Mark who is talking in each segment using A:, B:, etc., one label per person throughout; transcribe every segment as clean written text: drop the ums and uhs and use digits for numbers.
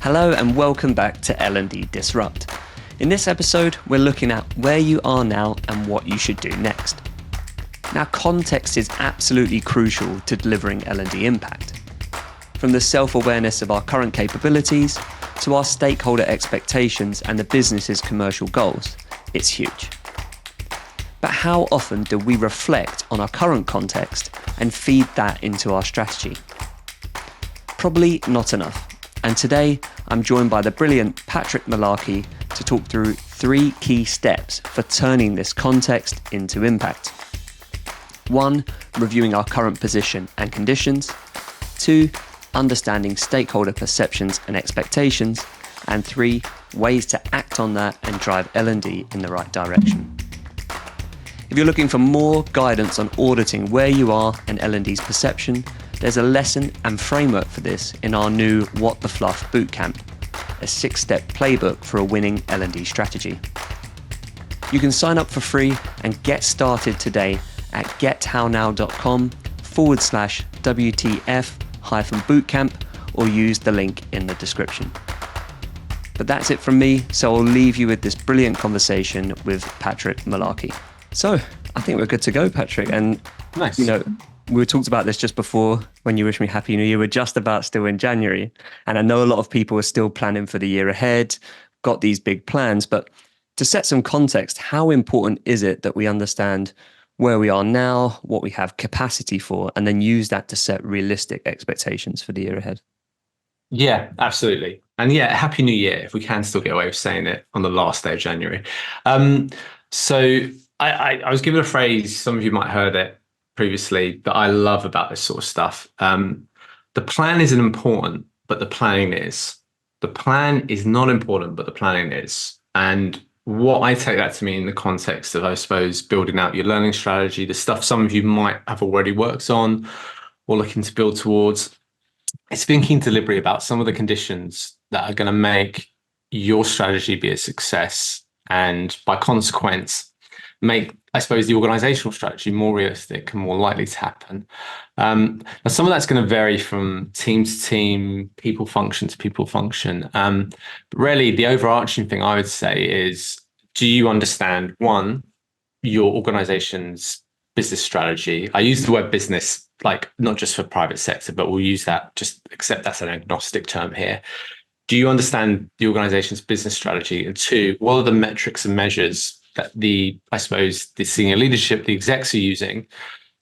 A: Hello and welcome back to L&D Disrupt. In this episode, we're looking at where you are now and what you should do next. Now, context is absolutely crucial to delivering L&D impact. From the self-awareness of our current capabilities to our stakeholder expectations and the business's commercial goals, it's huge. But how often do we reflect on our current context and feed that into our strategy? Probably not enough. And today, I'm joined by the brilliant Patrick Mullarkey to talk through 3 key steps for turning this context into impact. 1, reviewing our current position and conditions. 2, understanding stakeholder perceptions and expectations. And 3, ways to act on that and drive L&D in the right direction. If you're looking for more guidance on auditing where you are and L&D's perception, there's a lesson and framework for this in our new What the Fluff bootcamp, a 6-step playbook for a winning L&D strategy. You can sign up for free and get started today at gethownow.com/WTF-bootcamp or use the link in the description. But that's it from me, so I'll leave you with this brilliant conversation with Patrick Mullarkey. So I think we're good to go, Patrick. And
B: nice.
A: We talked about this just before when you wished me Happy New Year. We're just about still in January. And I know a lot of people are still planning for the year ahead, got these big plans. But to set some context, how important is it that we understand where we are now, what we have capacity for, and then use that to set realistic expectations for the year ahead?
B: Yeah, absolutely. And yeah, Happy New Year, if we can still get away with saying it on the last day of January. So I was given a phrase, some of you might have heard it previously, that I love about this sort of stuff. The plan isn't important, but the planning is. The plan is not important, but the planning is. And what I take that to mean in the context of, I suppose, building out your learning strategy, the stuff some of you might have already worked on or looking to build towards, is thinking deliberately about some of the conditions that are going to make your strategy be a success and by consequence make, I suppose, the organizational strategy more realistic and more likely to happen. Now, some of that's going to vary from team to team, people function to people function. But really, the overarching thing I would say is, do you understand, 1, your organization's business strategy? I use the word business, like not just for private sector, but we'll use that, just accept that's an agnostic term here. Do you understand the organization's business strategy? And 2, what are the metrics and measures that the senior leadership, the execs are using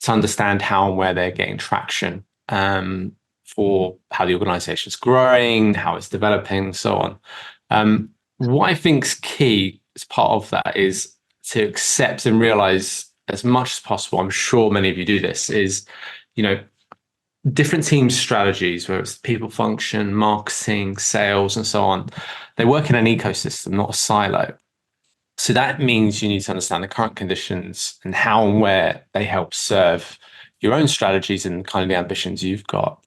B: to understand how and where they're getting traction for how the organization's growing, how it's developing, and so on. What I think is key as part of that is to accept and realize as much as possible, I'm sure many of you do this, is, different teams' strategies, whether it's people function, marketing, sales, and so on, they work in an ecosystem, not a silo. So that means you need to understand the current conditions and how and where they help serve your own strategies and kind of the ambitions you've got.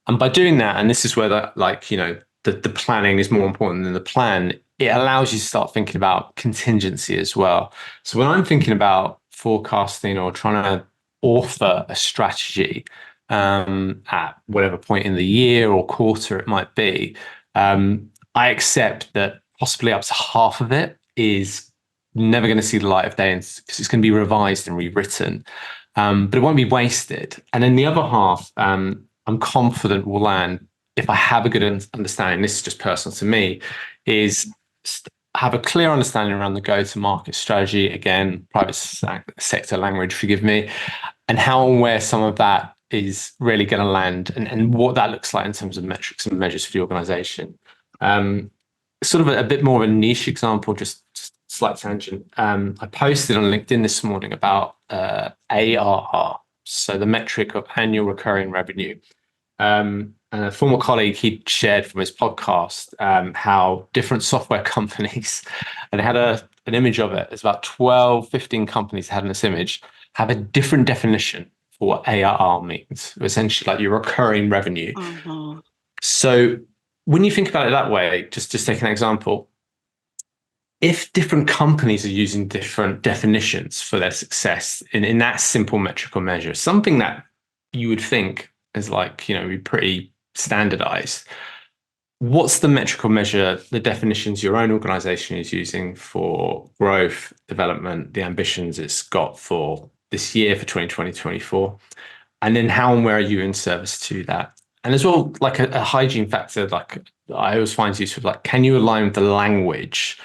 B: And by doing that, and this is where the planning is more important than the plan, it allows you to start thinking about contingency as well. So when I'm thinking about forecasting or trying to author a strategy at whatever point in the year or quarter it might be, I accept that possibly up to half of it is never going to see the light of day because it's going to be revised and rewritten, but it won't be wasted. And then the other half, I'm confident will land if I have a good understanding. This is just personal to me, is have a clear understanding around the go-to-market strategy, again, private sector language, forgive me, and how and where some of that is really going to land and what that looks like in terms of metrics and measures for the organization. Sort of a bit more of a niche example, just slight tangent. I posted on LinkedIn this morning about ARR, so the metric of annual recurring revenue. And a former colleague, he shared from his podcast how different software companies, and they had an image of it, there's about 12, 15 companies that had this image, have a different definition for what ARR means, essentially like your recurring revenue.
C: Mm-hmm.
B: So when you think about it that way, just take an example. If different companies are using different definitions for their success in that simple metric or measure, something that you would think is be pretty standardized, what's the metric or measure, the definitions your own organization is using for growth, development, the ambitions it's got for this year for 2024, and then how and where are you in service to that? And as well, like a hygiene factor, like I always find useful, like can you align with the language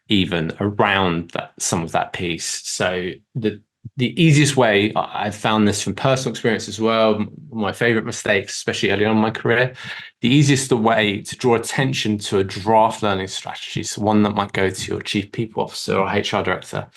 B: even around that some of that piece? So the easiest way, I've found this from personal experience as well, my favorite mistakes, especially early on in my career, the easiest way to draw attention to a draft learning strategy, so one that might go to your chief people officer or HR director,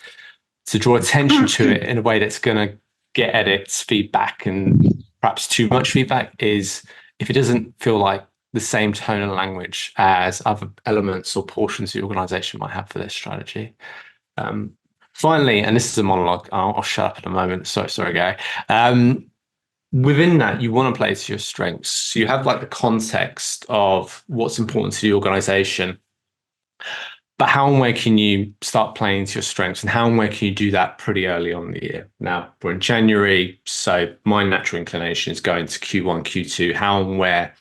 B: to draw attention to it in a way that's going to get edits, feedback, and perhaps too much feedback, is if it doesn't feel like the same tone and language as other elements or portions of the organization might have for their strategy. Finally, and this is a monologue, I'll shut up in a moment. Sorry, Gary. Within that, you want to play to your strengths. So you have like the context of what's important to the organization, but how and where can you start playing to your strengths, and how and where can you do that pretty early on in the year? Now, we're in January, so my natural inclination is going to Q1, Q2. How and where,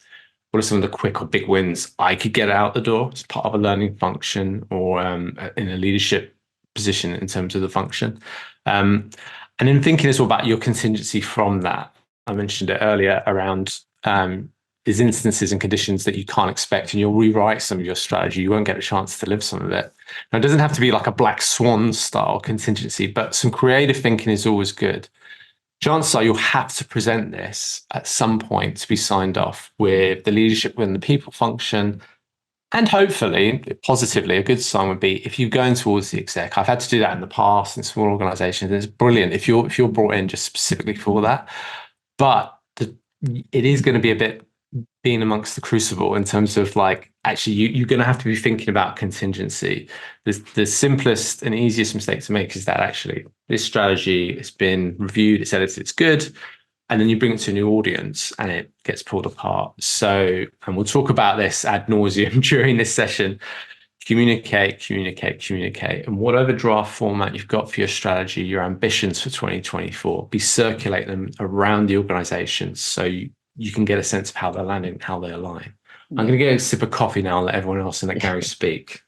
B: what are some of the quick or big wins I could get out the door as part of a learning function or in a leadership position in terms of the function? And then thinking as well about your contingency from that. I mentioned it earlier around there's instances and conditions that you can't expect, and you'll rewrite some of your strategy. You won't get a chance to live some of it. Now, it doesn't have to be like a black swan style contingency, but some creative thinking is always good. Chances are you'll have to present this at some point to be signed off with the leadership within the people function. And hopefully, positively, a good sign would be if you're going towards the exec. I've had to do that in the past in small organizations. It's brilliant if you're brought in just specifically for that. But it is going to be a bit being amongst the crucible in terms of like, actually, you're going to have to be thinking about contingency. The simplest and easiest mistake to make is that actually this strategy has been reviewed, it's edited, it's good. And then you bring it to a new audience and it gets pulled apart. So, and we'll talk about this ad nauseum during this session. Communicate, communicate, communicate. And whatever draft format you've got for your strategy, your ambitions for 2024, circulate them around the organization so you can get a sense of how they're landing, how they align. I'm going to get a sip of coffee now and let everyone else and let Gary speak.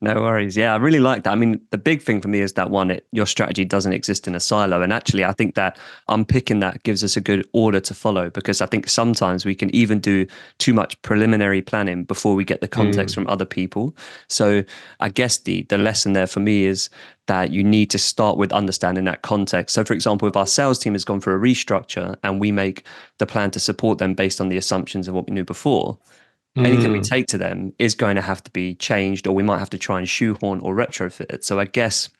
A: No worries. Yeah, I really like that. I mean, the big thing for me is that one, your strategy doesn't exist in a silo. And actually, I think that unpicking that gives us a good order to follow, because I think sometimes we can even do too much preliminary planning before we get the context from other people. So I guess the lesson there for me is that you need to start with understanding that context. So for example, if our sales team has gone for a restructure and we make the plan to support them based on the assumptions of what we knew before, anything we take to them is going to have to be changed, or we might have to try and shoehorn or retrofit it. So I guess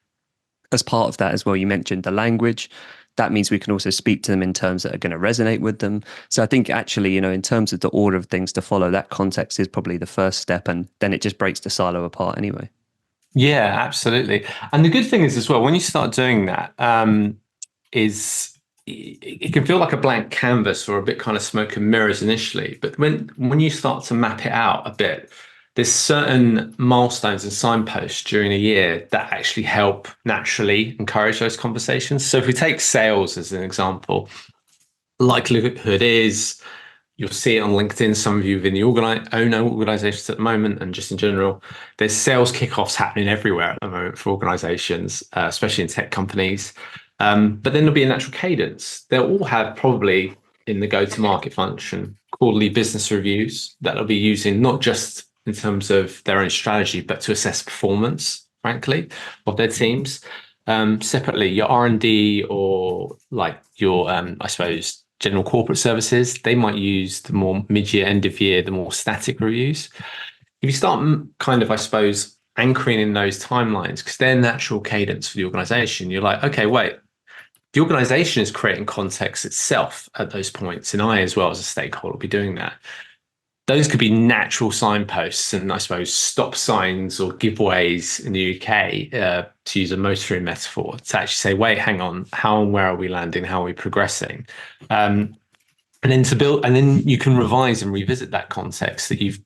A: as part of that as well, you mentioned the language. That means we can also speak to them in terms that are going to resonate with them. So I think actually, in terms of the order of things to follow, that context is probably the first step, and then it just breaks the silo apart anyway.
B: Yeah, absolutely. And the good thing is as well, when you start doing that, is it can feel like a blank canvas or a bit kind of smoke and mirrors initially, but when you start to map it out a bit, there's certain milestones and signposts during a year that actually help naturally encourage those conversations. So if we take sales as an example, likelihood is you'll see it on LinkedIn. Some of you within the own organizations at the moment, and just in general, there's sales kickoffs happening everywhere at the moment for organizations, especially in tech companies. But then there'll be a natural cadence. They'll all have probably in the go-to-market function quarterly business reviews that they'll be using not just in terms of their own strategy, but to assess performance, frankly, of their teams. Separately, your R&D or like your, I suppose, general corporate services, they might use the more mid-year, end of year, the more static reviews. If you start kind of, I suppose, anchoring in those timelines, because they're natural cadence for the organization, you're like, okay, wait, the organization is creating context itself at those points, and I, as well as a stakeholder, will be doing that. Those could be natural signposts and I suppose stop signs or giveaways in the UK, to use a motoring metaphor, to actually say, wait, hang on, how and where are we landing? How are we progressing? And then you can revise and revisit that context that you've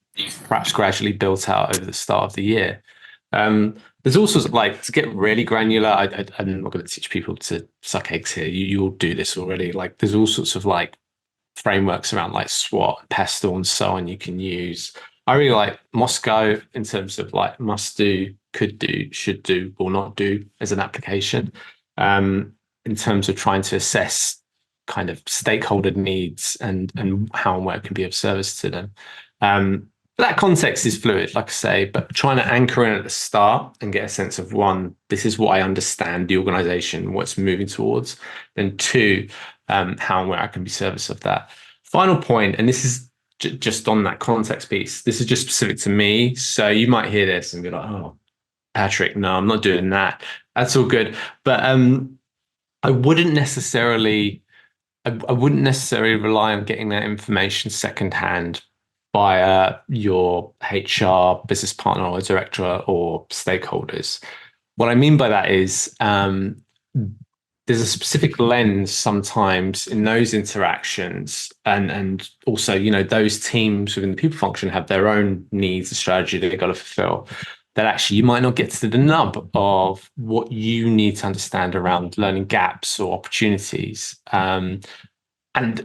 B: perhaps gradually built out over the start of the year. There's also like, to get really granular, I'm not going to teach people to suck eggs here. You'll do this already. Like there's all sorts of like frameworks around like SWOT, PESTLE, and so on you can use. I really like Moscow in terms of like must do, could do, should do, or not do as an application. Um, in terms of trying to assess kind of stakeholder needs and how and where it can be of service to them. But that context is fluid, like I say, but trying to anchor in at the start and get a sense of one, this is what I understand the organization, what's moving towards. Then two, how and where I can be service of that. Final point, and this is just on that context piece, this is just specific to me. So you might hear this and be like, oh, Patrick, no, I'm not doing that. That's all good. But I wouldn't necessarily I wouldn't necessarily rely on getting that information secondhand via your HR business partner or director or stakeholders. What I mean by that is there's a specific lens sometimes in those interactions, and also those teams within the people function have their own needs and strategy that they've got to fulfill. That actually you might not get to the nub of what you need to understand around learning gaps or opportunities. And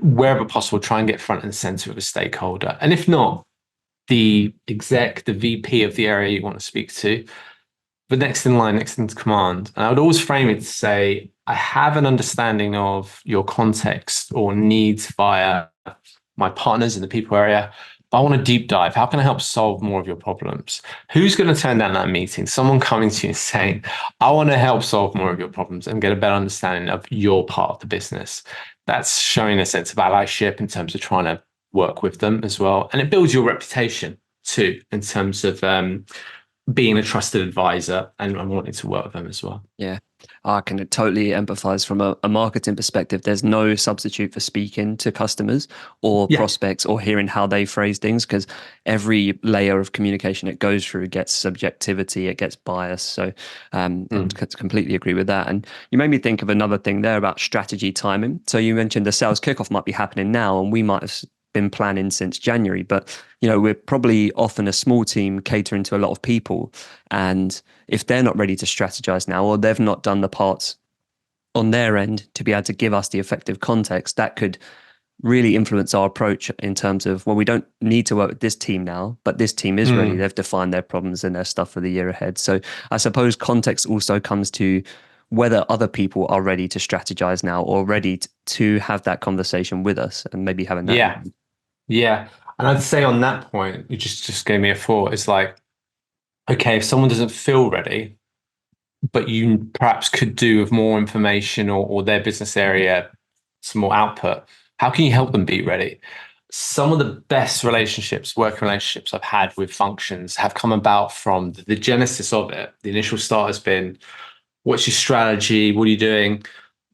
B: wherever possible, try and get front and center of a stakeholder. And if not, the exec, the VP of the area you want to speak to, the next in line, next in command. And I would always frame it to say, I have an understanding of your context or needs via my partners in the people area. But I want to deep dive. How can I help solve more of your problems? Who's going to turn down that meeting? Someone coming to you and saying, I want to help solve more of your problems and get a better understanding of your part of the business. That's showing a sense of allyship in terms of trying to work with them as well. And it builds your reputation too, in terms of being a trusted advisor and wanting to work with them as well.
A: Yeah, I can totally empathize from a marketing perspective. There's no substitute for speaking to customers or
B: Yeah.
A: prospects or hearing how they phrase things, because every layer of communication it goes through gets subjectivity, it gets bias. So, and completely agree with that. And you made me think of another thing there about strategy timing. So you mentioned the sales kickoff might be happening now, and we might have been planning since January, but we're probably often a small team catering to a lot of people, and if they're not ready to strategize now, or they've not done the parts on their end to be able to give us the effective context, that could really influence our approach in terms of, well, we don't need to work with this team now, but this team is ready. They've defined their problems and their stuff for the year ahead. So I suppose context also comes to whether other people are ready to strategize now or ready to have that conversation with us, and maybe having that.
B: Yeah. Yeah. And I'd say on that point, you just gave me a thought. It's like, okay, if someone doesn't feel ready, but you perhaps could do with more information or their business area, some more output, how can you help them be ready? Some of the best relationships, working relationships I've had with functions have come about from the genesis of it. The initial start has been, what's your strategy? What are you doing?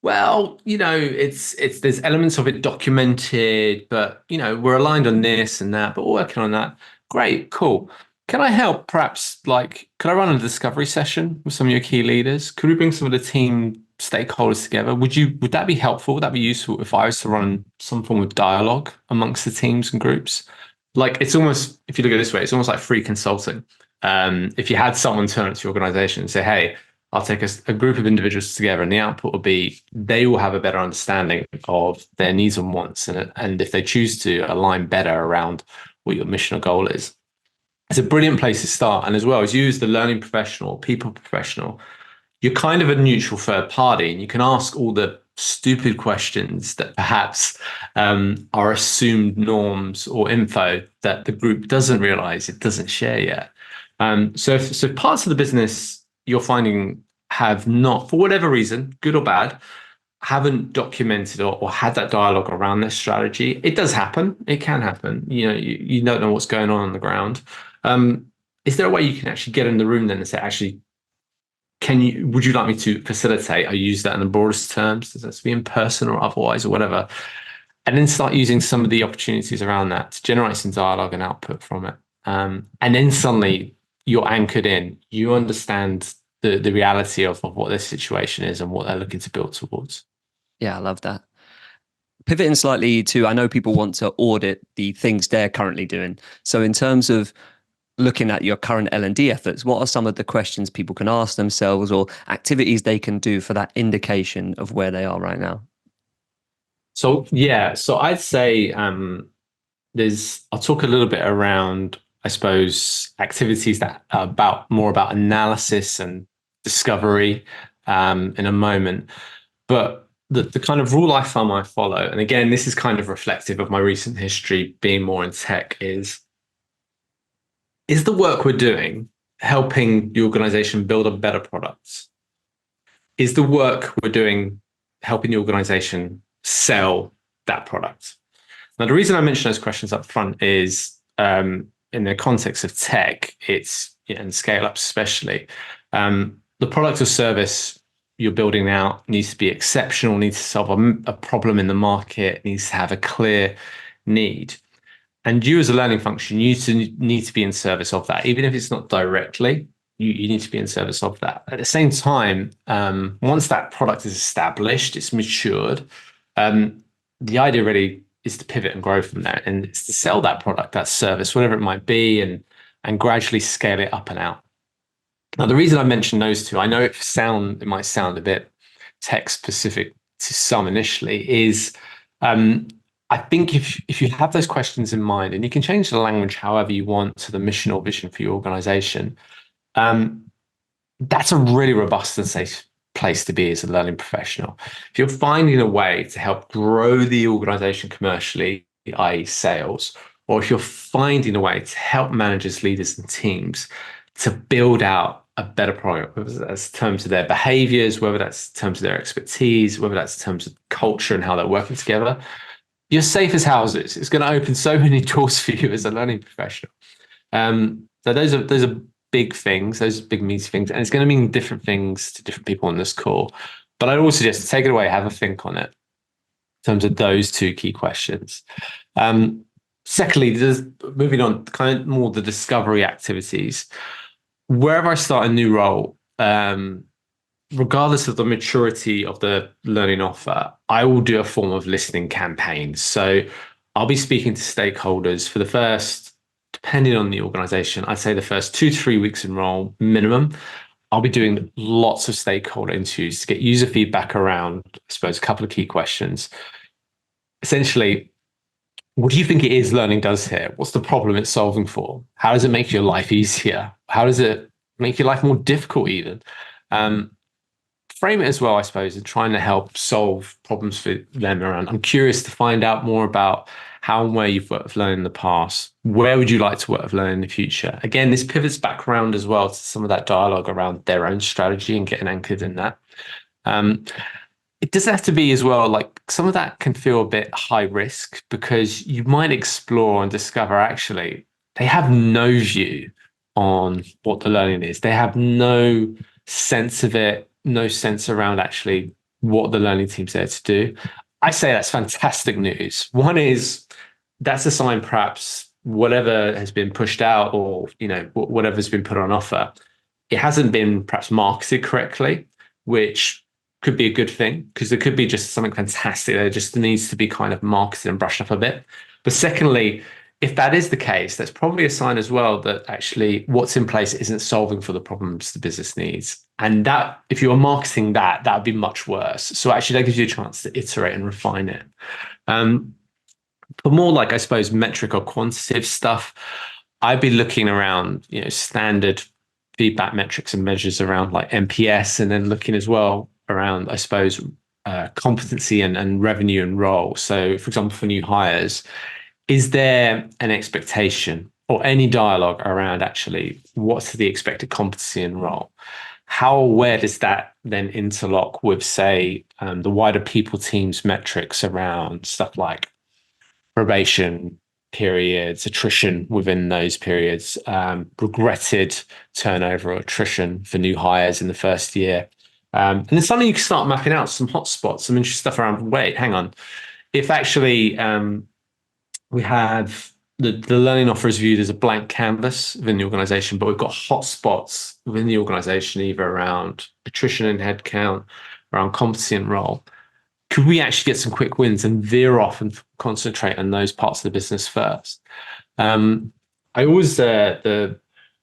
B: Well, it's there's elements of it documented, but we're aligned on this and that, but we're working on that. Great, cool. Can I help? Perhaps could I run a discovery session with some of your key leaders? Could we bring some of the team stakeholders together? Would that be helpful? Would that be useful if I was to run some form of dialogue amongst the teams and groups? Like it's almost, if you look at it this way, it's almost like free consulting. If you had someone turn up to your organization and say, hey, I'll take a group of individuals together, and the output will be they will have a better understanding of their needs and wants, and if they choose to align better around what your mission or goal is. It's a brilliant place to start. And as well as you as the learning professional, people professional, you're kind of a neutral third party, and you can ask all the stupid questions that perhaps are assumed norms or info that the group doesn't realize it doesn't share yet. So parts of the business you're finding have not, for whatever reason, good or bad, haven't documented or had that dialogue around their strategy. It does happen. It can happen. You don't know what's going on the ground. Is there a way you can actually get in the room then and say, actually, would you like me to facilitate? I use that in the broadest terms. Does that have to be in person or otherwise or whatever? And then start using some of the opportunities around that to generate some dialogue and output from it. And then suddenly you're anchored in, you understand the reality of what their situation is and what they're looking to build towards.
A: Yeah, I love that. Pivoting slightly to, I know people want to audit the things they're currently doing. So in terms of looking at your current L&D efforts, what are some of the questions people can ask themselves or activities they can do for that indication of where they are right now?
B: So I'd say I'll talk a little bit around I suppose, activities that are more about analysis and discovery in a moment. But the kind of rule I found I follow, and again, this is kind of reflective of my recent history being more in tech, is the work we're doing helping the organization build a better product? Is the work we're doing helping the organization sell that product? Now, the reason I mention those questions up front is in the context of tech, and scale up especially, the product or service you're building out needs to be exceptional, needs to solve a problem in the market, needs to have a clear need. And you as a learning function, you need to be in service of that, even if it's not directly. You need to be in service of that. At the same time, once that product is established, it's matured, the idea really is to pivot and grow from there, and it's to sell that product, that service, whatever it might be, and gradually scale it up and out. Now, the reason I mentioned those two, I know it might sound a bit tech specific to some initially, is I think if you have those questions in mind, and you can change the language however you want to the mission or vision for your organization, that's a really robust and safe place to be as a learning professional. If you're finding a way to help grow the organization commercially, i.e. sales, or if you're finding a way to help managers, leaders, and teams to build out a better product, whether that's in terms of their behaviors, whether that's in terms of their expertise, whether that's in terms of culture and how they're working together, you're safe as houses. It's going to open so many doors for you as a learning professional. So those are big things, those big meaty things, and it's going to mean different things to different people on this call. But I'd also suggest take it away, have a think on it in terms of those two key questions. Secondly, moving on, kind of more the discovery activities. Wherever I start a new role, regardless of the maturity of the learning offer, I will do a form of listening campaign. So I'll be speaking to stakeholders for the first, depending on the organization, I'd say the first 2 to 3 weeks in role minimum. I'll be doing lots of stakeholder interviews to get user feedback around, I suppose, a couple of key questions. Essentially, what do you think it is learning does here? What's the problem it's solving for? How does it make your life easier? How does it make your life more difficult even? Frame it as well, I suppose, and trying to help solve problems for them around. I'm curious to find out more about how and where you've worked with learning in the past. Where would you like to work with learning in the future? Again, this pivots back around as well to some of that dialogue around their own strategy and getting anchored in that. It doesn't have to be as well, like some of that can feel a bit high risk because you might explore and discover actually they have no view on what the learning is. They have no sense of it, no sense around actually what the learning team's there to do. I say that's fantastic news. One is that's a sign perhaps whatever has been pushed out or whatever's been put on offer, it hasn't been perhaps marketed correctly, which could be a good thing because there could be just something fantastic that just needs to be kind of marketed and brushed up a bit. But secondly, if that is the case, that's probably a sign as well that actually what's in place isn't solving for the problems the business needs. And that, if you were marketing that would be much worse. So actually that gives you a chance to iterate and refine it. But more like, I suppose, metric or quantitative stuff, I'd be looking around, standard feedback metrics and measures around like NPS, and then looking as well around, I suppose, competency and revenue and role. So, for example, for new hires, is there an expectation or any dialogue around actually what's the expected competency and role? How aware does that then interlock with, say, the wider people teams metrics around stuff like probation periods, attrition within those periods, regretted turnover or attrition for new hires in the first year? And then suddenly you can start mapping out some hotspots, some interesting stuff around, wait, hang on. If actually we have the learning offer is viewed as a blank canvas within the organization, but we've got hotspots within the organization, either around attrition and headcount, around competency and role. Could we actually get some quick wins and veer off and concentrate on those parts of the business first? I always, there's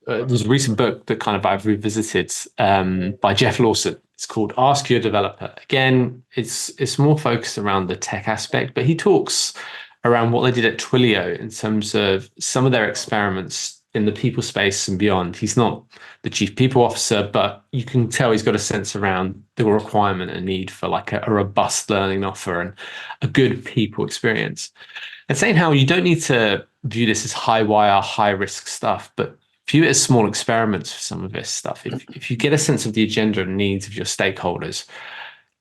B: a recent book that kind of I've revisited by Jeff Lawson. It's called Ask Your Developer. Again, it's more focused around the tech aspect, but he talks around what they did at Twilio in terms of some of their experiments in the people space and beyond. He's not the chief people officer, but you can tell he's got a sense around the requirement and need for like a robust learning offer and a good people experience. And saying how you don't need to view this as high wire, high risk stuff, but view it as small experiments for some of this stuff. If you get a sense of the agenda and needs of your stakeholders,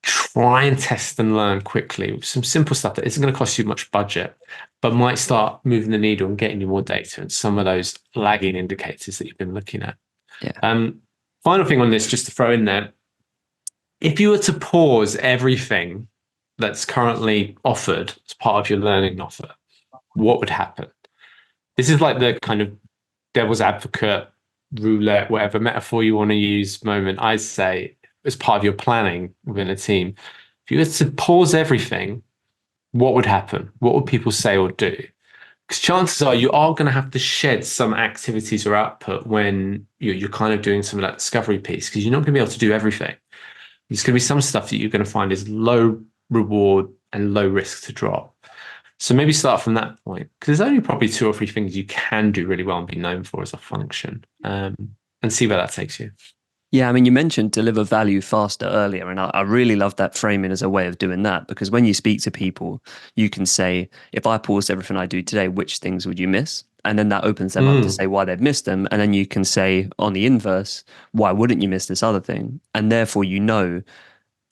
B: try and test and learn quickly with some simple stuff that isn't going to cost you much budget, but might start moving the needle and getting you more data and some of those lagging indicators that you've been looking at.
A: Yeah.
B: Final thing on this, just to throw in there, if you were to pause everything that's currently offered as part of your learning offer, what would happen? This is like the kind of devil's advocate, roulette, whatever metaphor you want to use moment. I say, as part of your planning within a team, if you were to pause everything, what would happen? What would people say or do? Because chances are you are going to have to shed some activities or output when you're kind of doing some of that discovery piece, because you're not going to be able to do everything. There's going to be some stuff that you're going to find is low reward and low risk to drop. So maybe start from that point, because there's only probably 2 or 3 things you can do really well and be known for as a function, and see where that takes you.
A: Yeah, I mean, you mentioned deliver value faster earlier, and I really love that framing as a way of doing that, because when you speak to people, you can say, if I paused everything I do today, which things would you miss? And then that opens them up to say why they've missed them. And then you can say on the inverse, why wouldn't you miss this other thing? And therefore, you know,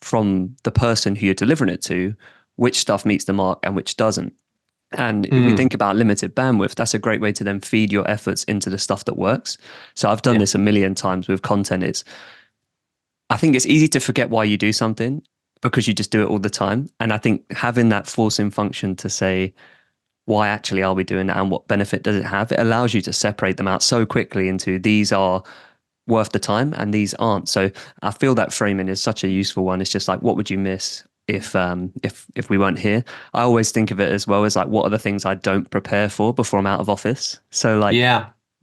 A: from the person who you're delivering it to, which stuff meets the mark and which doesn't. And if we think about limited bandwidth, that's a great way to then feed your efforts into the stuff that works. So I've done this a million times with content. I think it's easy to forget why you do something because you just do it all the time. And I think having that forcing function to say, why actually are we doing that and what benefit does it have? It allows you to separate them out so quickly into these are worth the time and these aren't. So I feel that framing is such a useful one. It's just like, what would you miss if we weren't here? I always think of it as well as like, what are the things I don't prepare for before I'm out of office? So like,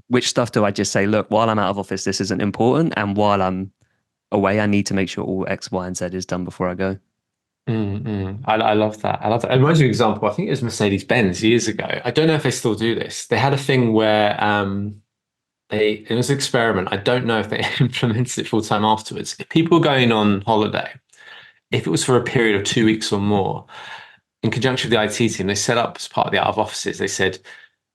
A: which stuff do I just say, look, while I'm out of office, this isn't important, and while I'm away, I need to make sure all X, Y, and Z is done before I go.
B: I love that. I love that. And reminds me of an example, I think it was Mercedes-Benz years ago. I don't know if they still do this. They had a thing where it was an experiment. I don't know if they implemented it full time afterwards. If people were going on holiday, if it was for a period of 2 weeks or more, in conjunction with the IT team, they set up as part of the out of offices, they said,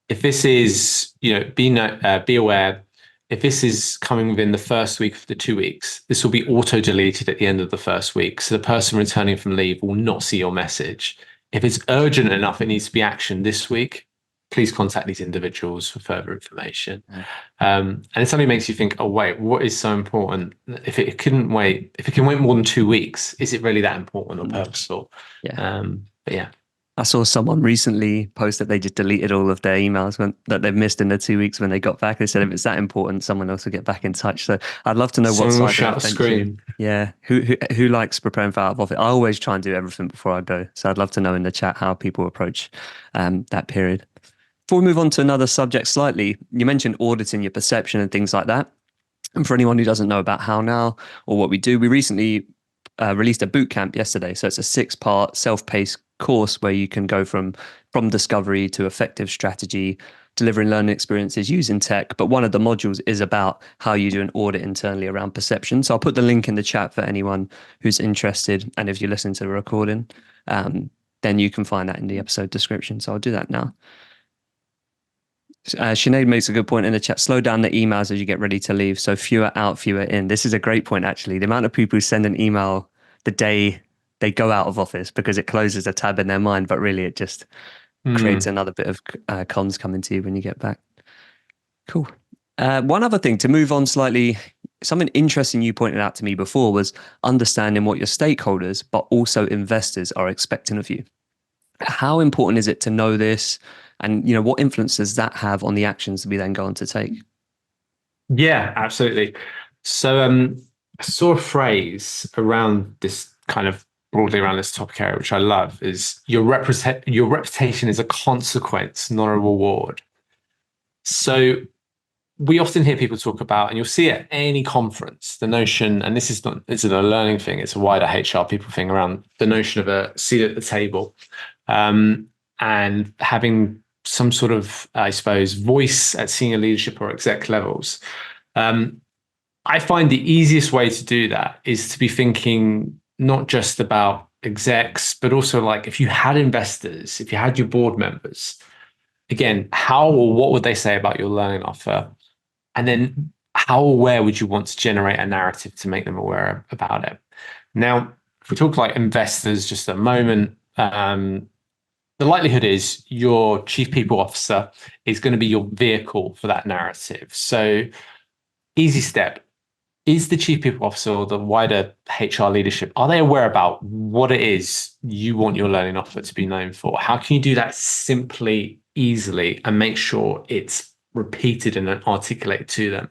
B: if this is, be aware, if this is coming within the first week of the 2 weeks, this will be auto deleted at the end of the first week. So the person returning from leave will not see your message. If it's urgent enough, it needs to be actioned this week, please contact these individuals for further information. And it suddenly makes you think, oh, wait, what is so important? If it can wait more than 2 weeks, is it really that important or purposeful? But yeah.
A: I saw someone recently post that they just deleted all of their emails that they've missed in the 2 weeks when they got back. They said if it's that important, someone else will get back in touch. So I'd love to know what side
B: shout the screen.
A: Yeah, who likes preparing for out of office? I always try and do everything before I go. So I'd love to know in the chat how people approach that period. Before we move on to another subject slightly, you mentioned auditing your perception and things like that. And for anyone who doesn't know about How Now or what we do, we recently released a boot camp yesterday. So it's a 6-part self-paced course where you can go from discovery to effective strategy, delivering learning experiences using tech. But one of the modules is about how you do an audit internally around perception. So I'll put the link in the chat for anyone who's interested. And if you listen to the recording, then you can find that in the episode description. So I'll do that now. Sinead makes a good point in the chat. Slow down the emails as you get ready to leave. So fewer out, fewer in. This is a great point, actually. The amount of people who send an email the day they go out of office because it closes a tab in their mind, but really it just creates another bit of cons coming to you when you get back. Cool. One other thing to move on slightly, something interesting you pointed out to me before was understanding what your stakeholders, but also investors are expecting of you. How important is it to know this? And, what influence does that have on the actions that we then go on to take?
B: Yeah, absolutely. So I saw a phrase around this kind of broadly around this topic area, which I love, is your reputation is a consequence, not a reward. So we often hear people talk about, and you'll see at any conference, the notion, and this isn't a learning thing, it's a wider HR people thing around the notion of a seat at the table, and having some sort of, I suppose, voice at senior leadership or exec levels. I find the easiest way to do that is to be thinking not just about execs, but also like if you had investors, if you had your board members, again, how or what would they say about your learning offer? And then how aware would you want to generate a narrative to make them aware about it? Now, if we talk like investors just a moment, the likelihood is your chief people officer is going to be your vehicle for that narrative. So easy step. Is the chief people officer or the wider HR leadership, are they aware about what it is you want your learning offer to be known for? How can you do that simply, easily, and make sure it's repeated and articulated to them?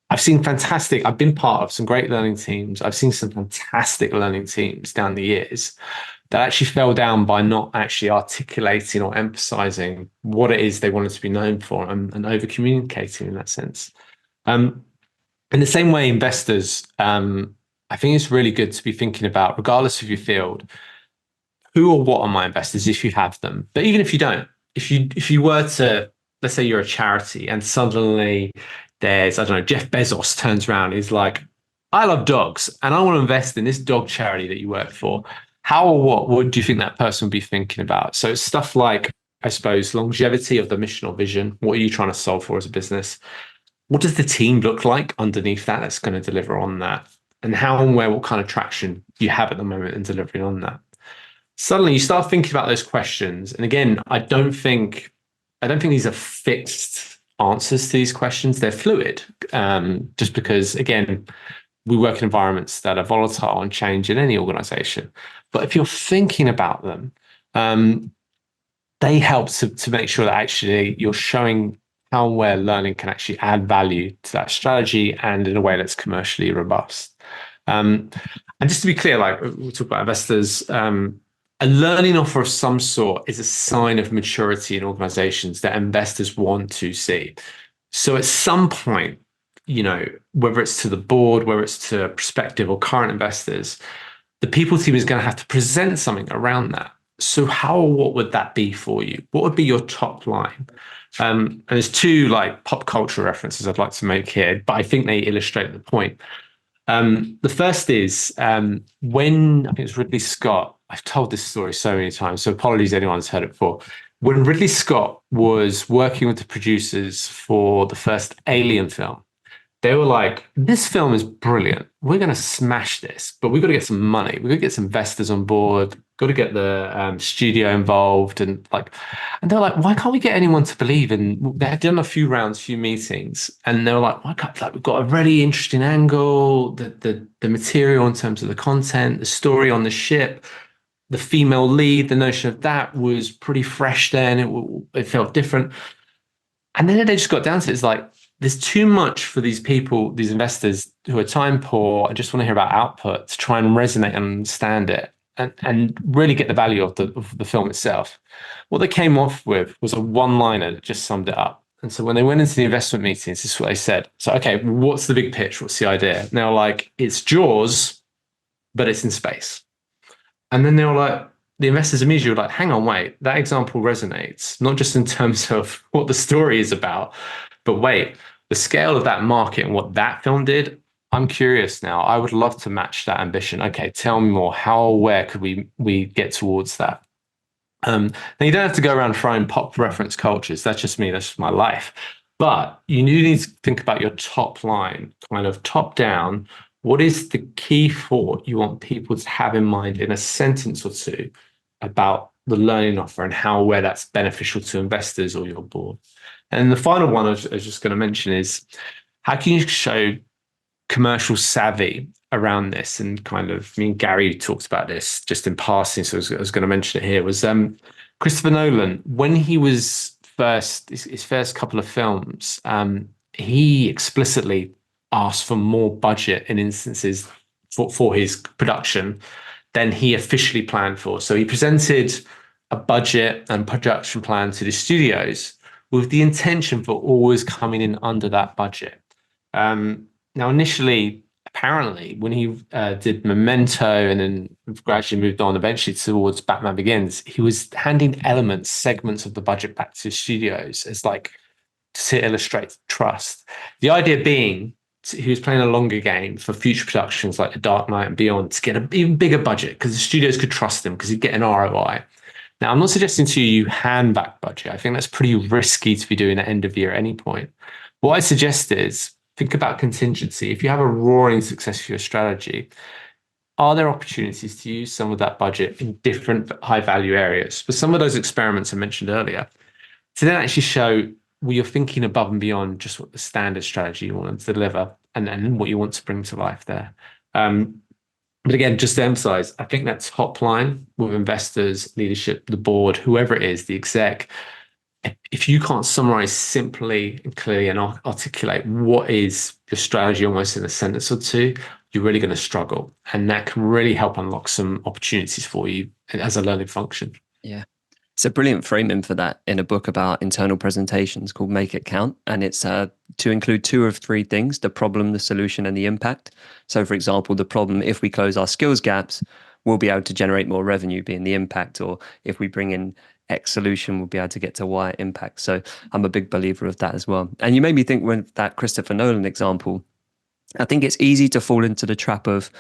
B: I've been part of some great learning teams. I've seen some fantastic learning teams down the years that actually fell down by not actually articulating or emphasizing what it is they wanted to be known for and over communicating in that sense. In the same way, investors, I think it's really good to be thinking about, regardless of your field, who or what are my investors if you have them. But even if you don't, if you were to, let's say you're a charity and suddenly there's, I don't know, Jeff Bezos turns around, he's like, I love dogs and I want to invest in this dog charity that you work for. How or what do you think that person would be thinking about? So it's stuff like, I suppose, longevity of the mission or vision. What are you trying to solve for as a business? What does the team look like underneath that that's going to deliver on that? And how and where, what kind of traction you have at the moment in delivering on that? Suddenly you start thinking about those questions. And again, I don't think these are fixed answers to these questions. They're fluid. Just because, again, we work in environments that are volatile and change in any organization. But if you're thinking about them, they help to make sure that actually you're showing how and where learning can actually add value to that strategy and in a way that's commercially robust. And just to be clear, like we'll talk about investors, a learning offer of some sort is a sign of maturity in organizations that investors want to see. So at some point, whether it's to the board, whether it's to prospective or current investors, the people team is going to have to present something around that. So how or what would that be for you? What would be your top line? And there's two like pop culture references I'd like to make here, but I think they illustrate the point. The first is when I think it's Ridley Scott. I've told this story so many times, so apologies if anyone's heard it before. When Ridley Scott was working with the producers for the first Alien film, they were like, this film is brilliant. We're going to smash this, but we've got to get some money. We've got to get some investors on board, got to get the studio involved. And they're like, why can't we get anyone to believe in, they had done a few rounds, few meetings. And they were like, why can't, we've got a really interesting angle, the material in terms of the content, the story on the ship, the female lead, the notion of that was pretty fresh then. It felt different. And then they just got down to it. It's like, there's too much for these people, these investors who are time poor and just want to hear about output to try and resonate and understand it and really get the value of the film itself. What they came off with was a one-liner that just summed it up. And so when they went into the investment meetings, this is what they said. So, okay, what's the big pitch? What's the idea? Now, like, it's Jaws, but it's in space. And then they were like, the investors immediately were like, hang on, wait, that example resonates, not just in terms of what the story is about, but wait, the scale of that market and what that film did, I'm curious now. I would love to match that ambition. Okay, tell me more. How, where could we get towards that? Now you don't have to go around throwing pop reference cultures. That's just me. That's just my life. But you need to think about your top line, kind of top down. What is the key thought you want people to have in mind in a sentence or two about the learning offer and how where that's beneficial to investors or your board? And the final one I was just going to mention is how can you show commercial savvy around this? And kind of, I mean, Gary talked about this just in passing, so I was going to mention it here, was Christopher Nolan, when he was his first couple of films, he explicitly asked for more budget in instances for his production than he officially planned for. So he presented a budget and production plan to the studios with the intention for always coming in under that budget. Now, initially, apparently when he did Memento and then gradually moved on eventually towards Batman Begins, he was handing elements, segments of the budget back to studios as like to illustrate trust. The idea being he was playing a longer game for future productions like The Dark Knight and beyond to get an even bigger budget because the studios could trust him because he'd get an ROI. Now, I'm not suggesting to you hand back budget. I think that's pretty risky to be doing at end of year at any point. What I suggest is think about contingency. If you have a roaring success for your strategy, are there opportunities to use some of that budget in different high value areas? For some of those experiments I mentioned earlier, to then actually show well, you're thinking above and beyond just what the standard strategy you want to deliver and what you want to bring to life there. But again, just to emphasize, I think that top line with investors, leadership, the board, whoever it is, the exec, if you can't summarize simply and clearly and articulate what is your strategy almost in a sentence or two, you're really going to struggle. And that can really help unlock some opportunities for you as a learning function.
A: Yeah. It's a brilliant framing for that in a book about internal presentations called Make It Count. And it's to include two of three things: the problem, the solution, and the impact. So for example, the problem, if we close our skills gaps, we'll be able to generate more revenue, being the impact. Or if we bring in X solution, we'll be able to get to Y impact. So I'm a big believer of that as well. And you made me think with that Christopher Nolan example, I think it's easy to fall into the trap of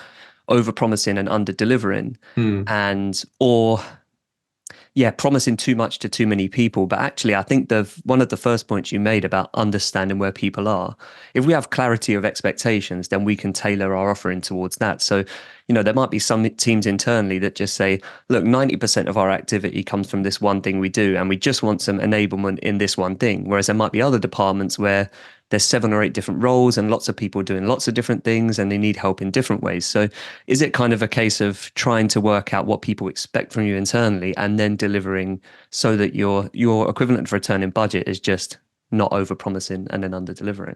A: over-promising and under-delivering promising too much to too many people. But actually, I think one of the first points you made about understanding where people are, if we have clarity of expectations, then we can tailor our offering towards that. So, there might be some teams internally that just say, look, 90% of our activity comes from this one thing we do, and we just want some enablement in this one thing. Whereas there might be other departments where there's 7 or 8 different roles and lots of people doing lots of different things and they need help in different ways. So is it kind of a case of trying to work out what people expect from you internally and then delivering so that your equivalent of return in budget is just not over promising and then under delivering?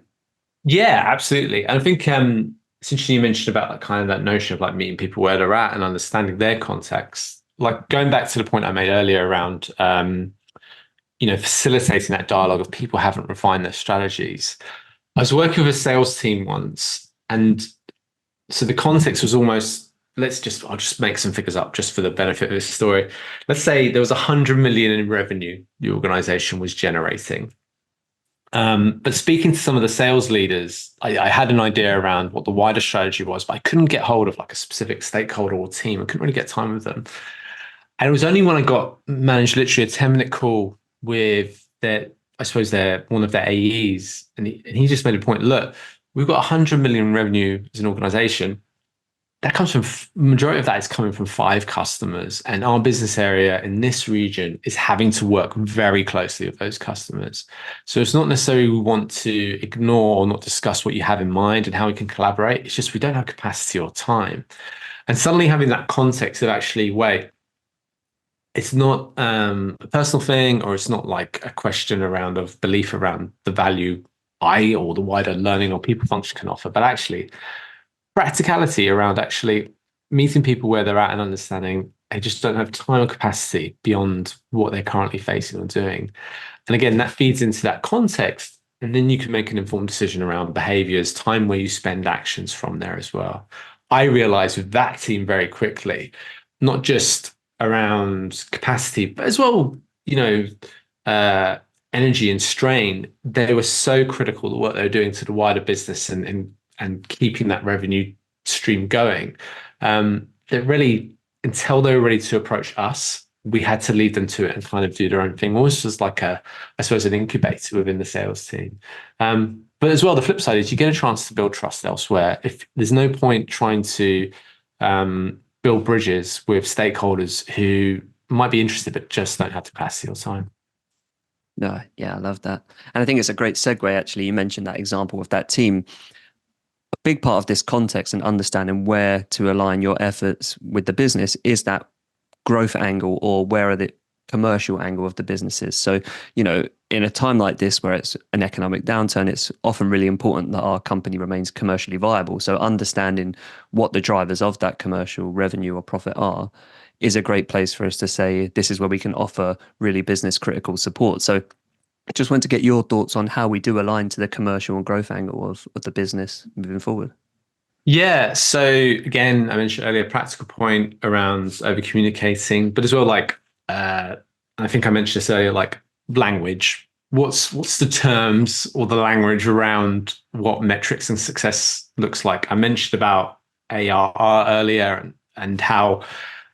B: Yeah, absolutely. And I think it's interesting you mentioned about that kind of that notion of like meeting people where they're at and understanding their context. Like going back to the point I made earlier around facilitating that dialogue of people haven't refined their strategies. I was working with a sales team once, and so the context was almost, I'll just make some figures up just for the benefit of this story. Let's say there was 100 million in revenue the organization was generating. But speaking to some of the sales leaders, I had an idea around what the wider strategy was, but I couldn't get hold of like a specific stakeholder or team. I couldn't really get time with them. And it was only when I managed literally a 10-minute call with one of their AEs, and he just made a point. Look, we've got 100 million revenue as an organization. That comes from majority of that is coming from 5 customers, and our business area in this region is having to work very closely with those customers. So it's not necessarily we want to ignore or not discuss what you have in mind and how we can collaborate. It's just we don't have capacity or time. And suddenly having that context of actually, wait, it's not a personal thing, or it's not like a question around of belief around the value I or the wider learning or people function can offer, but actually practicality around actually meeting people where they're at and understanding they just don't have time or capacity beyond what they're currently facing or doing. And again, that feeds into that context. And then you can make an informed decision around behaviors, time where you spend actions from there as well. I realized with that team very quickly, not just around capacity, but as well, energy and strain. They were so critical to what they were doing to the wider business and keeping that revenue stream going. That really, until they were ready to approach us, we had to lead them to it and kind of do their own thing. Almost as like I suppose, an incubator within the sales team. But as well, the flip side is you get a chance to build trust elsewhere. If there's no point trying to build bridges with stakeholders who might be interested but just don't have the capacity or time.
A: No, yeah, I love that. And I think it's a great segue, actually. You mentioned that example of that team. A big part of this context and understanding where to align your efforts with the business is that growth angle, or where are the commercial angle of the businesses. So, in a time like this where it's an economic downturn, it's often really important that our company remains commercially viable. So understanding what the drivers of that commercial revenue or profit are is a great place for us to say, this is where we can offer really business critical support. So I just want to get your thoughts on how we do align to the commercial and growth angle of the business moving forward.
B: Yeah. So again, I mentioned earlier, practical point around over communicating, but as well, I think I mentioned this earlier, like language. What's the terms or the language around what metrics and success looks like? I mentioned about ARR earlier and how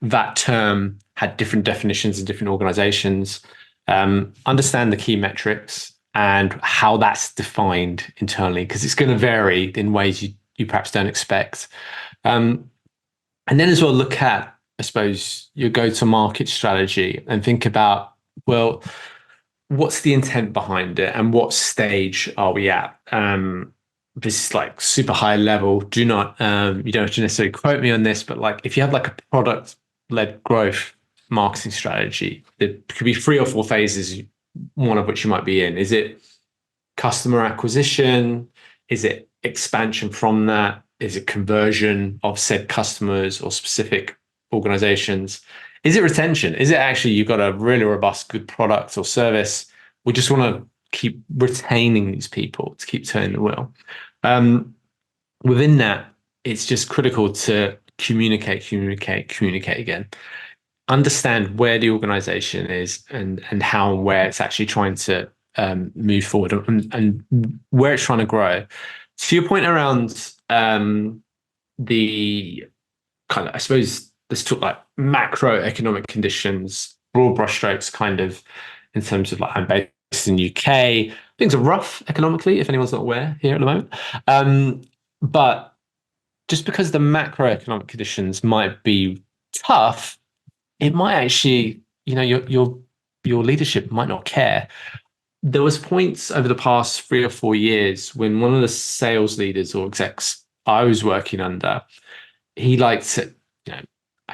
B: that term had different definitions in different organizations. Understand the key metrics and how that's defined internally, because it's going to vary in ways you perhaps don't expect. Um, and then as well, look at, I suppose, your go-to-market strategy and think about, well, what's the intent behind it and what stage are we at? This is like super high level. Do not, you don't have to necessarily quote me on this, but like if you have like a product-led growth marketing strategy, there could be three or four phases, one of which you might be in. Is it customer acquisition? Is it expansion from that? Is it conversion of said customers or specific organizations? Is it retention? Is it actually you've got a really robust, good product or service? We just want to keep retaining these people to keep turning the wheel. Um, Within that, it's just critical to communicate again. Understand where the organization is and how and where it's actually trying to move forward and where it's trying to grow. To your point around the kind of, I suppose, let's talk like macroeconomic conditions, broad brushstrokes, kind of in terms of like I'm based in the UK. Things are rough economically, if anyone's not aware here at the moment. But just because the macroeconomic conditions might be tough, it might actually, your leadership might not care. There was points over the past 3 or 4 years when one of the sales leaders or execs I was working under, he liked to, you know,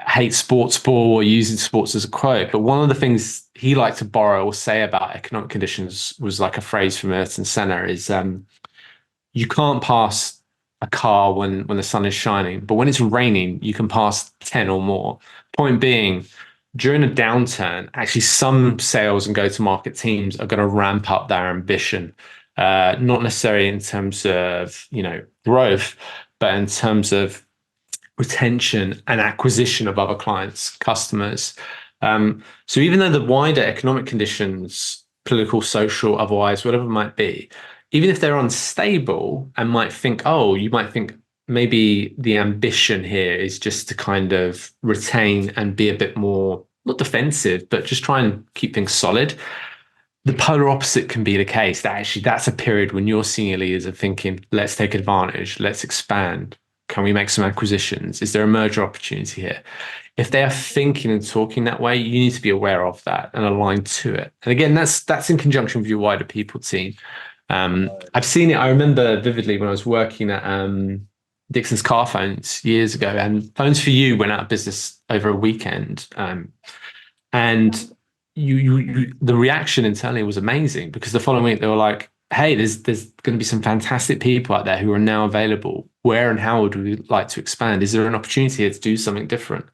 B: hate sports ball or using sports as a quote, but one of the things he liked to borrow or say about economic conditions was like a phrase from Ayrton Senna is you can't pass a car when the sun is shining, but when it's raining, you can pass 10 or more. Point being, during a downturn, actually some sales and go-to-market teams are going to ramp up their ambition, not necessarily in terms of, growth, but in terms of retention and acquisition of other clients, customers. So even though the wider economic conditions, political, social, otherwise, whatever it might be, even if they're unstable and you might think maybe the ambition here is just to kind of retain and be a bit more, not defensive, but just try and keep things solid. The polar opposite can be the case. That actually that's a period when your senior leaders are thinking, let's take advantage, let's expand. Can we make some acquisitions? Is there a merger opportunity here? If they are thinking and talking that way, you need to be aware of that and align to it. And again, that's in conjunction with your wider people team. I've seen it. I remember vividly when I was working at Dixon's Car Phones years ago, and Phones for You went out of business over a weekend. And the reaction internally was amazing because the following week they were like, "Hey, there's going to be some fantastic people out there who are now available. Where and how would we like to expand? Is there an opportunity here to do something different?"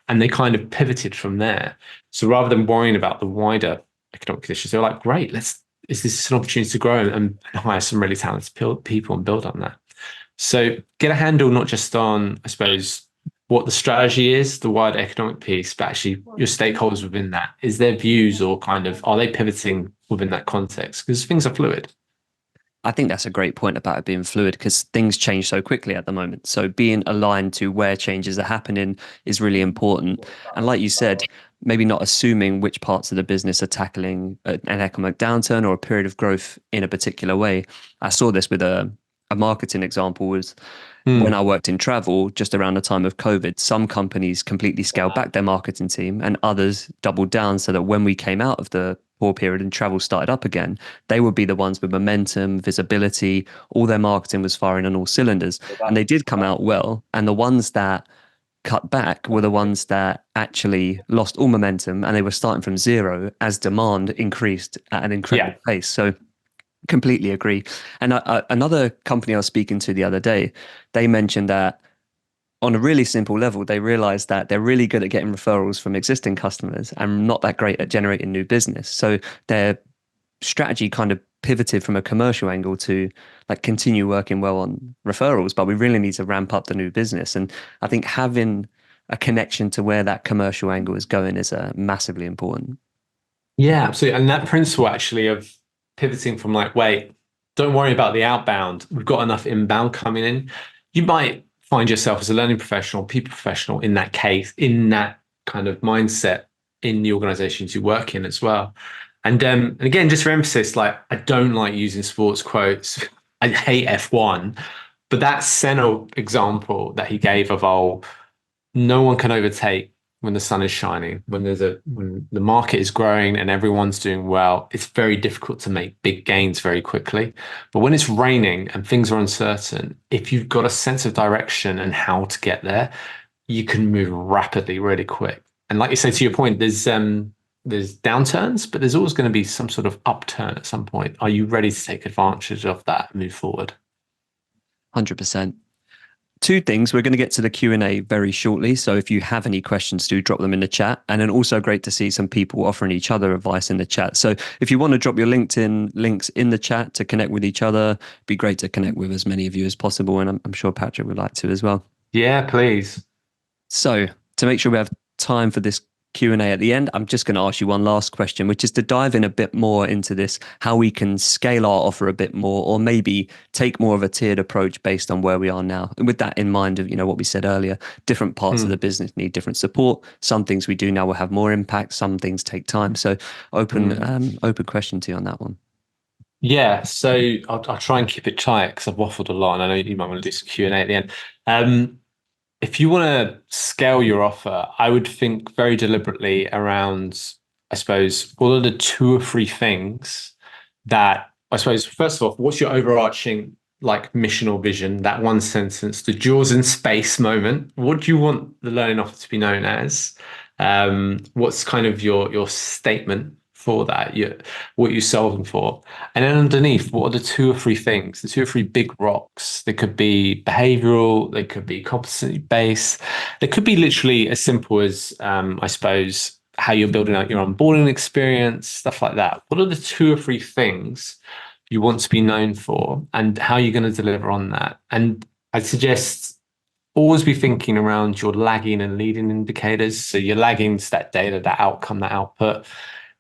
B: And they kind of pivoted from there. So rather than worrying about the wider economic conditions, they were like, "Great, is this an opportunity to grow and hire some really talented people and build on that?" So get a handle not just on, I suppose, what the strategy is, the wider economic piece, but actually your stakeholders within that. Is their views or kind of are they pivoting within that context? Because things are fluid.
A: I think that's a great point about it being fluid because things change so quickly at the moment. So being aligned to where changes are happening is really important. And like you said, maybe not assuming which parts of the business are tackling an economic downturn or a period of growth in a particular way. I saw this with a marketing example was when
B: Mm,
A: I worked in travel, just around the time of COVID, some companies completely scaled back their marketing team and others doubled down so that when we came out of the poor period and travel started up again, they would be the ones with momentum, visibility, all their marketing was firing on all cylinders. And they did come out well. And the ones that cut back were the ones that actually lost all momentum and they were starting from zero as demand increased at an incredible
B: yeah.
A: pace. So completely agree. And another company I was speaking to the other day, they mentioned that on a really simple level, they realized that they're really good at getting referrals from existing customers and not that great at generating new business. So their strategy kind of pivoted from a commercial angle to like continue working well on referrals, but we really need to ramp up the new business. And I think having a connection to where that commercial angle is going is massively important.
B: Yeah, absolutely. And that principle actually of pivoting from like, wait, don't worry about the outbound. We've got enough inbound coming in. You might find yourself as a learning professional, people professional in that case, in that kind of mindset in the organizations you work in as well. And again, just for emphasis, like I don't like using sports quotes. I hate F1, but that Senna example that he gave of no one can overtake when the sun is shining, when the market is growing and everyone's doing well. It's very difficult to make big gains very quickly. But when it's raining and things are uncertain, if you've got a sense of direction and how to get there, you can move rapidly, really quick. And like you say, to your point, there's downturns, but there's always going to be some sort of upturn at some point. Are you ready to take advantage of that and move forward?
A: 100%. Two things. We're going to get to the Q&A very shortly. So if you have any questions, do drop them in the chat. And then also great to see some people offering each other advice in the chat. So if you want to drop your LinkedIn links in the chat to connect with each other, it'd be great to connect with as many of you as possible. And I'm sure Patrick would like to as well.
B: Yeah, please.
A: So to make sure we have time for this Q&A at the end, I'm just going to ask you one last question, which is to dive in a bit more into this, how we can scale our offer a bit more, or maybe take more of a tiered approach based on where we are now. And with that in mind of, what we said earlier, different parts of the business need different support. Some things we do now will have more impact. Some things take time. So open question to you on that one.
B: Yeah, so I'll try and keep it tight because I've waffled a lot and I know you might want to do some Q&A at the end. If you want to scale your offer, I would think very deliberately around, I suppose, what are the 2 or 3 things that, I suppose, first of all, what's your overarching like mission or vision? That one sentence, the jaws in space moment. What do you want the learning offer to be known as? What's kind of your statement for that? What you're solving for? And then underneath, what are the 2 or 3 things, the 2 or 3 big rocks? They could be behavioral, they could be competency based, they could be literally as simple as, I suppose, how you're building out your onboarding experience, stuff like that. What are the 2 or 3 things you want to be known for and how you're going to deliver on that? And I'd suggest always be thinking around your lagging and leading indicators. So your lagging is that data, that outcome, that output.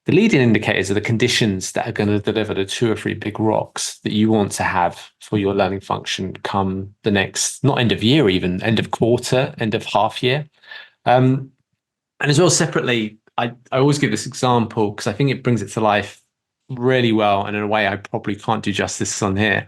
B: The leading indicators are the conditions that are going to deliver the 2 or 3 big rocks that you want to have for your learning function come the next, not end of year, even end of quarter, end of half year. And as well, separately, I always give this example because I think it brings it to life really well. And in a way, I probably can't do justice on here.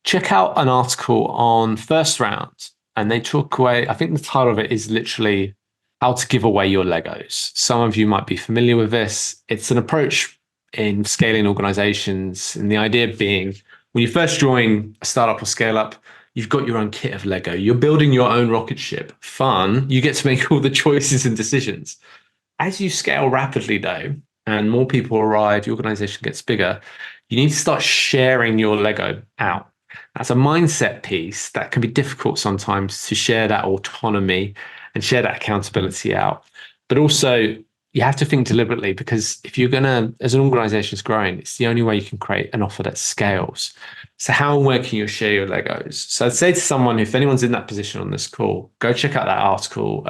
B: Check out an article on First Round. And they took away, I think the title of it is literally how to give away your Legos. Some of you might be familiar with this. It's an approach in scaling organizations. And the idea being when you first join a startup or scale up, you've got your own kit of Lego. You're building your own rocket ship. Fun. You get to make all the choices and decisions. As you scale rapidly, though, and more people arrive, your organization gets bigger, you need to start sharing your Lego out. That's a mindset piece that can be difficult sometimes to share that autonomy and share that accountability out. But also, you have to think deliberately because if you're going to, as an organization is growing, it's the only way you can create an offer that scales. So how and where can you share your Legos? So I'd say to someone, if anyone's in that position on this call, go check out that article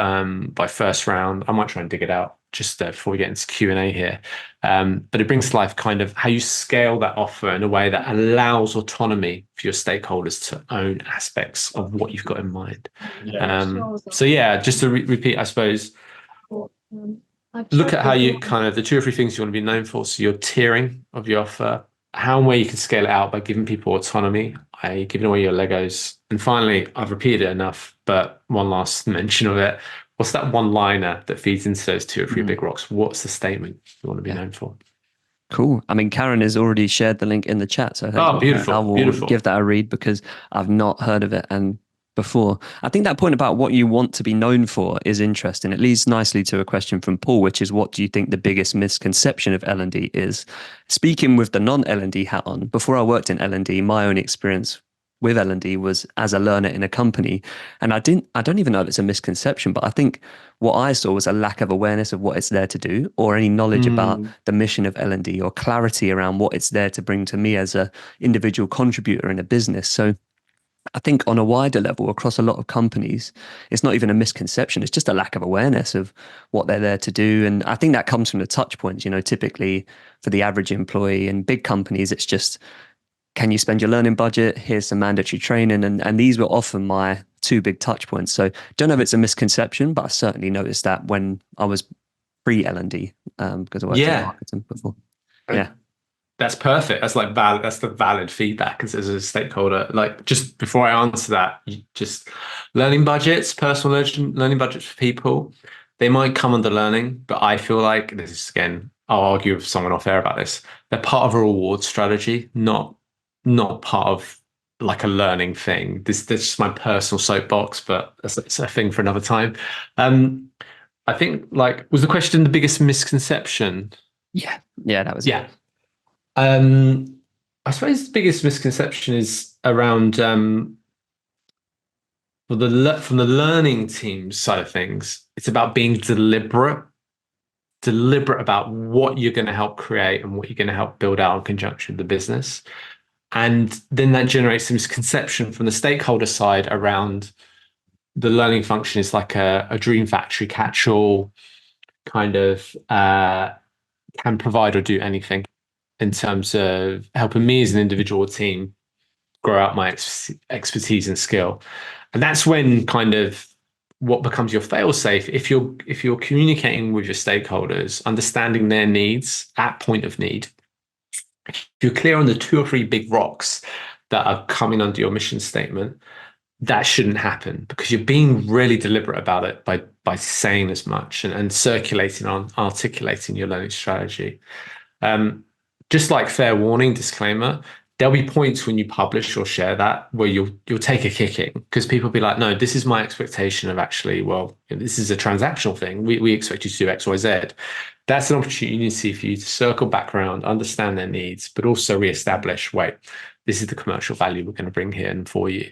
B: by First Round. I might try and dig it out just before we get into Q&A here. But it brings to life kind of how you scale that offer in a way that allows autonomy for your stakeholders to own aspects of what you've got in mind. So yeah, just to repeat, I suppose, look at how you kind of the 2 or 3 things you want to be known for. So your tiering of your offer, how and where you can scale it out by giving people autonomy, i.e. giving away your Legos. And finally, I've repeated it enough, but one last mention of it. What's that one liner that feeds into those 2 or 3 big rocks? What's the statement you want to be known for?
A: Cool. I mean, Karen has already shared the link in the chat. So
B: beautiful.
A: I will give that a read because I've not heard of it and before. I think that point about what you want to be known for is interesting. It leads nicely to a question from Paul, which is what do you think the biggest misconception of L&D is? Speaking with the non-L&D hat on, before I worked in L&D, my own experience with L&D was as a learner in a company. And I don't even know if it's a misconception, but I think what I saw was a lack of awareness of what it's there to do, or any knowledge about
B: Mm,
A: the mission of L&D, or clarity around what it's there to bring to me as a individual contributor in a business. So I think on a wider level across a lot of companies, it's not even a misconception. It's just a lack of awareness of what they're there to do. And I think that comes from the touch points, typically for the average employee in big companies, it's just, can you spend your learning budget? Here's some mandatory training. And these were often my two big touch points. So don't know if it's a misconception, but I certainly noticed that when I was pre L&D, because I worked in
B: yeah.
A: marketing before.
B: And
A: Yeah.
B: that's perfect. That's like valid. That's the valid feedback as a stakeholder. Like, just before I answer that, you just learning budgets, personal learning budgets for people, they might come under learning, but I feel like this is, again, I'll argue with someone off air about this. They're part of a reward strategy, not part of like a learning thing. This is my personal soapbox, but that's a thing for another time. Um, I think, like, was the question the biggest misconception?
A: Yeah. Yeah, that was it.
B: Yeah. Um, I suppose the biggest misconception is around from the learning team side of things. It's about being deliberate about what you're going to help create and what you're going to help build out in conjunction with the business. And then that generates some misconception from the stakeholder side around the learning function is like a dream factory catch-all kind of can provide or do anything in terms of helping me as an individual or team grow out my expertise and skill. And that's when kind of what becomes your fail safe, if you're communicating with your stakeholders, understanding their needs at point of need, if you're clear on the two or three big rocks that are coming under your mission statement, that shouldn't happen because you're being really deliberate about it by saying as much and circulating on articulating your learning strategy. Um, just like fair warning, disclaimer, there'll be points when you publish or share that where you'll take a kicking because people will be like, no, this is my expectation of actually, well, this is a transactional thing. We expect you to do X, Y, Z. That's an opportunity for you to circle back around, understand their needs, but also reestablish, wait, this is the commercial value we're going to bring here and for you.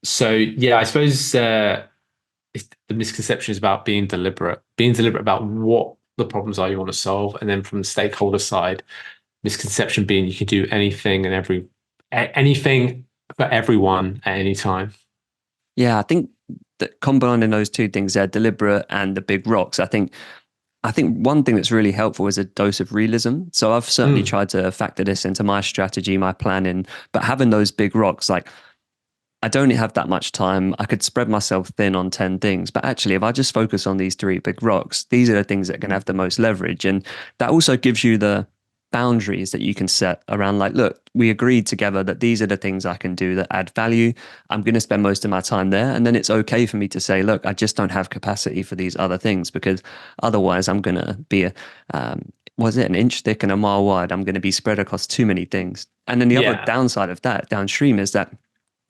B: So yeah, I suppose the misconception is about being deliberate about what the problems are you want to solve, and then from the stakeholder side, misconception being you can do anything for everyone at any time.
A: Yeah, I think that combining those two things there, deliberate and the big rocks, I think one thing that's really helpful is a dose of realism. So I've certainly
B: Mm,
A: tried to factor this into my strategy, my planning, but having those big rocks, like I don't have that much time. I could spread myself thin on 10 things, but actually, if I just focus on these three big rocks, these are the things that can have the most leverage. And that also gives you the boundaries that you can set around, like, look, we agreed together that these are the things I can do that add value. I'm going to spend most of my time there. And then it's okay for me to say, look, I just don't have capacity for these other things because otherwise I'm going to be was it an inch thick and a mile wide? I'm going to be spread across too many things. And then the other
B: yeah.
A: downside of that downstream is that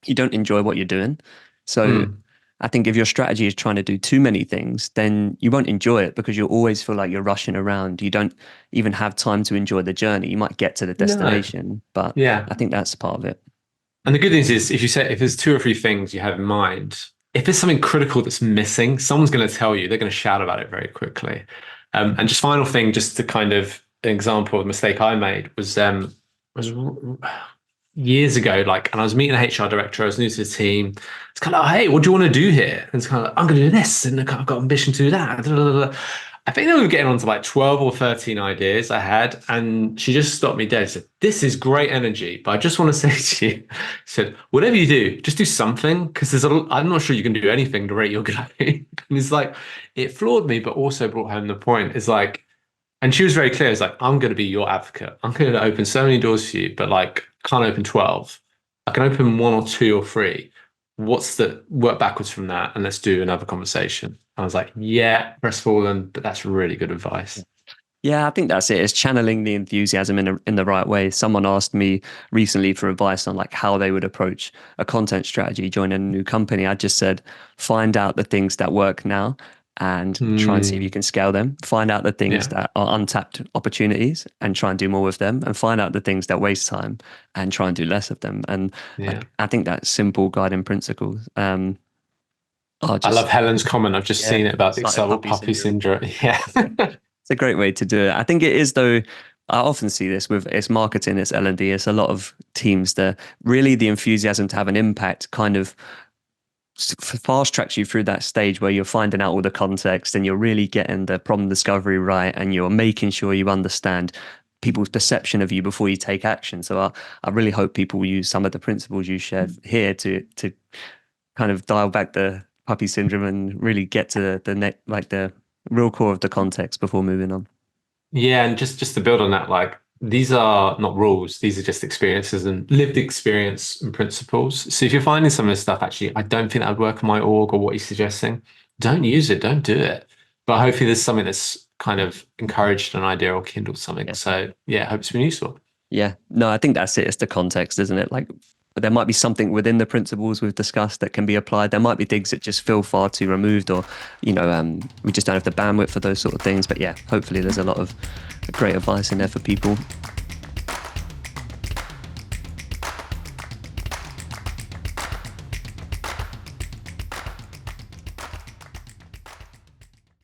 A: you don't enjoy what you're doing. So
B: Mm.
A: I think if your strategy is trying to do too many things, then you won't enjoy it because you'll always feel like you're rushing around. You don't even have time to enjoy the journey. You might get to the
B: No.
A: destination, but
B: Yeah.
A: I think that's part of it.
B: And the good news is, if there's two or three things you have in mind, if there's something critical that's missing, someone's going to tell you. They're going to shout about it very quickly. And just final thing, just to kind of an example of a mistake I made was years ago. Like, and I was meeting a HR director. I was new to the team. It's kind of, oh, hey, what do you want to do here? And it's kind of like, I'm going to do this, and I've got ambition to do that. I think they were getting on to like 12 or 13 ideas I had. And she just stopped me dead and said, this is great energy, but I just want to say to you, she said, whatever you do, just do something. Because I'm not sure you can do anything to rate your going. And it's like, it floored me, but also brought home the point. It's like, and she was very clear. It's like, I'm going to be your advocate. I'm going to open so many doors for you, but like, can't open 12. I can open one or two or three. What's the work backwards from that? And let's do another conversation. I was like, yeah, crestfallen, but that's really good advice.
A: Yeah, I think that's it. It's channeling the enthusiasm in the right way. Someone asked me recently for advice on like how they would approach a content strategy, joining a new company. I just said, find out the things that work now and try and see if you can scale them. Find out the things
B: Yeah.
A: that are untapped opportunities and try and do more with them, and find out the things that waste time and try and do less of them. And
B: Yeah.
A: like, I think that simple guiding principles are
B: I love
A: just,
B: Helen's comment. I've just
A: yeah,
B: seen it about the
A: it's like the
B: excitable
A: puppy
B: puppy
A: syndrome.
B: syndrome. Yeah.
A: It's a great way to do it. I think it is, though. I often see this with it's marketing, it's L&D, it's a lot of teams that really the enthusiasm to have an impact kind of fast tracks you through that stage where you're finding out all the context and you're really getting the problem discovery right, and you're making sure you understand people's perception of you before you take action. So I really hope people will use some of the principles you shared here to kind of dial back the puppy syndrome and really get to the net, like the real core of the context before moving on.
B: Yeah, and just to build on that, like these are not rules, these are just experiences and lived experience and principles. So if you're finding some of this stuff, actually, I don't think that would work in my org or what you're suggesting, don't use it, don't do it. But hopefully there's something that's kind of encouraged an idea or kindled something.
A: Yeah.
B: So yeah, I hope it's been useful.
A: Yeah. No, I think that's it. It's the context, isn't it? Like there might be something within the principles we've discussed that can be applied. There might be things that just feel far too removed, or, we just don't have the bandwidth for those sort of things. But yeah, hopefully there's a lot of great advice in there for people.